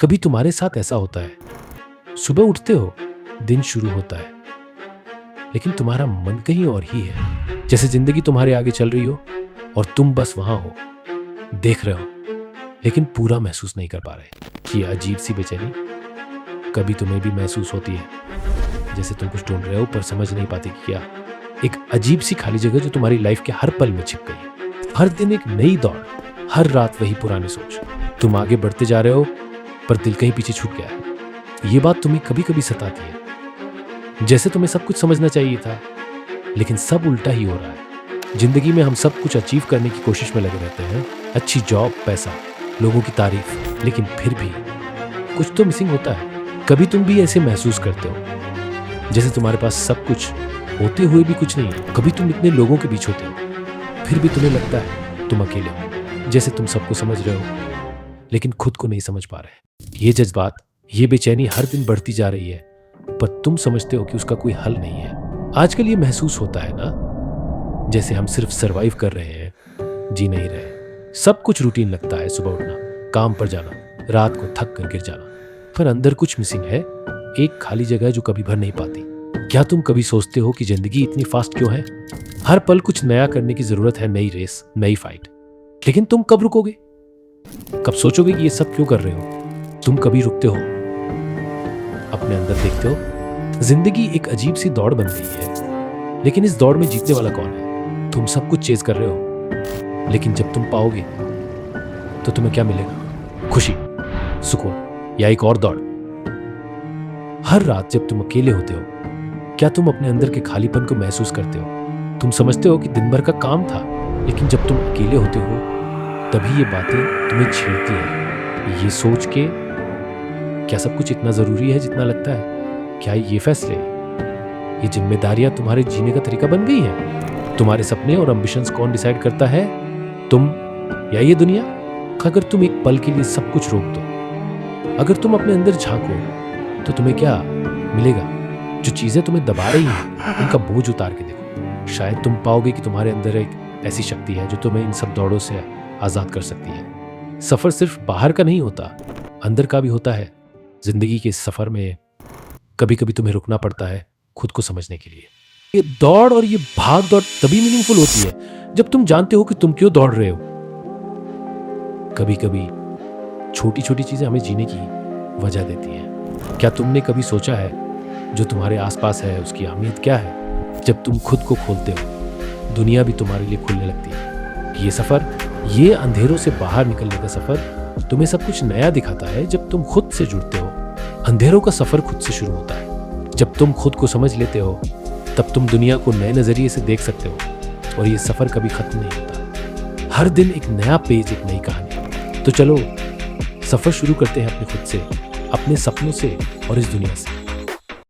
कभी तुम्हारे साथ ऐसा होता है, सुबह उठते हो, दिन शुरू होता है, लेकिन तुम्हारा मन कहीं और ही है। जैसे जिंदगी तुम्हारे आगे चल रही हो और तुम बस वहां हो, देख रहे हो, लेकिन पूरा महसूस नहीं कर पा रहे। ये अजीब सी बेचैनी कभी तुम्हें भी महसूस होती है, जैसे तुम कुछ ढूंढ रहे हो पर समझ नहीं पाते कि क्या। एक अजीब सी खाली जगह जो तुम्हारी लाइफ के हर पल में छिप गई है। हर दिन एक नई दौड़, हर रात वही पुरानी सोच। तुम आगे बढ़ते जा रहे हो पर दिल कहीं पीछे छूट गया है। ये बात तुम्हें कभी कभी सताती है, जैसे तुम्हें सब कुछ समझना चाहिए था, लेकिन सब उल्टा ही हो रहा है। जिंदगी में हम सब कुछ अचीव करने की कोशिश में लगे रहते हैं, अच्छी जॉब, पैसा, लोगों की तारीफ, लेकिन फिर भी कुछ तो मिसिंग होता है। कभी तुम भी ऐसे महसूस करते हो जैसे तुम्हारे पास सब कुछ होते हुए भी कुछ नहीं है। कभी तुम इतने लोगों के बीच होते हो, फिर भी तुम्हें लगता है तुम अकेले हो, जैसे तुम सबको समझ रहे हो लेकिन खुद को नहीं समझ पा रहे। ये जज्बात, ये बेचैनी हर दिन बढ़ती जा रही है, पर तुम समझते हो कि उसका कोई हल नहीं है। आजकल ये महसूस होता है ना, जैसे हम सिर्फ सरवाइव कर रहे हैं, जी नहीं रहे। सब कुछ रूटीन लगता है, सुबह उठना, काम पर जाना, रात को थक कर गिर जाना, पर अंदर कुछ मिसिंग है। एक खाली जगह जो कभी भर नहीं पाती। क्या तुम कभी सोचते हो कि जिंदगी इतनी फास्ट क्यों है? हर पल कुछ नया करने की जरूरत है, नई रेस, नई फाइट। लेकिन तुम कब रुकोगे? कब सोचोगे कि ये सब क्यों कर रहे हो? तुम कभी रुकते हो? अपने अंदर देखते हो? जिंदगी एक अजीब सी दौड़ बन गई है, लेकिन इस दौड़ में जीतने वाला कौन है? तुम सब कुछ चेज कर रहे हो, लेकिन जब तुम पाओगे तो तुम्हें क्या मिलेगा? खुशी, सुकून, या एक और दौड़? हर रात जब तुम अकेले होते हो, क्या तुम अपने अंदर के खालीपन को महसूस करते हो? तुम समझते हो कि दिन भर का काम था, लेकिन जब तुम अकेले होते हो तभी ये बातें तुम्हें छेड़ती हैं। ये सोच के, क्या सब कुछ इतना जरूरी है जितना लगता है? क्या ये फैसले, ये जिम्मेदारियां तुम्हारे जीने का तरीका बन गई हैं? तुम्हारे सपने और एम्बिशंस कौन डिसाइड करता है, तुम या ये दुनिया? अगर तुम एक पल के लिए सब कुछ रोक दो, अगर तुम अपने अंदर झांको, तो तुम्हें क्या मिलेगा? जो चीजें तुम्हें दबा रही हैं, उनका बोझ उतार के देखो। शायद तुम पाओगे कि तुम्हारे अंदर एक ऐसी शक्ति है जो तुम्हें इन सब दौड़ों से आजाद कर सकती है। सफर सिर्फ बाहर का नहीं होता, अंदर का भी होता है। जिंदगी के इस सफर में कभी कभी तुम्हें रुकना पड़ता है खुद को समझने के लिए। ये दौड़ और ये भाग दौड़ तभी मीनिंगफुल होती है जब तुम जानते हो कि तुम क्यों दौड़ रहे हो। कभी कभी छोटी छोटी चीजें हमें जीने की वजह देती हैं। क्या तुमने कभी सोचा है जो तुम्हारे आसपास है उसकी अहमियत क्या है? जब तुम खुद को खोलते हो, दुनिया भी तुम्हारे लिए खुलने लगती है। कि ये सफर, ये अंधेरों से बाहर निकलने का सफर तुम्हें सब कुछ नया दिखाता है। जब तुम खुद से जुड़ते हो, अंधेरों का सफर खुद से शुरू होता है। जब तुम खुद को समझ लेते हो, तब तुम दुनिया को नए नजरिए से देख सकते हो। और ये सफर कभी खत्म नहीं होता। हर दिन एक नया पेज, एक नई कहानी। तो चलो सफर शुरू करते हैं अपने खुद से, अपने सपनों से और इस दुनिया से।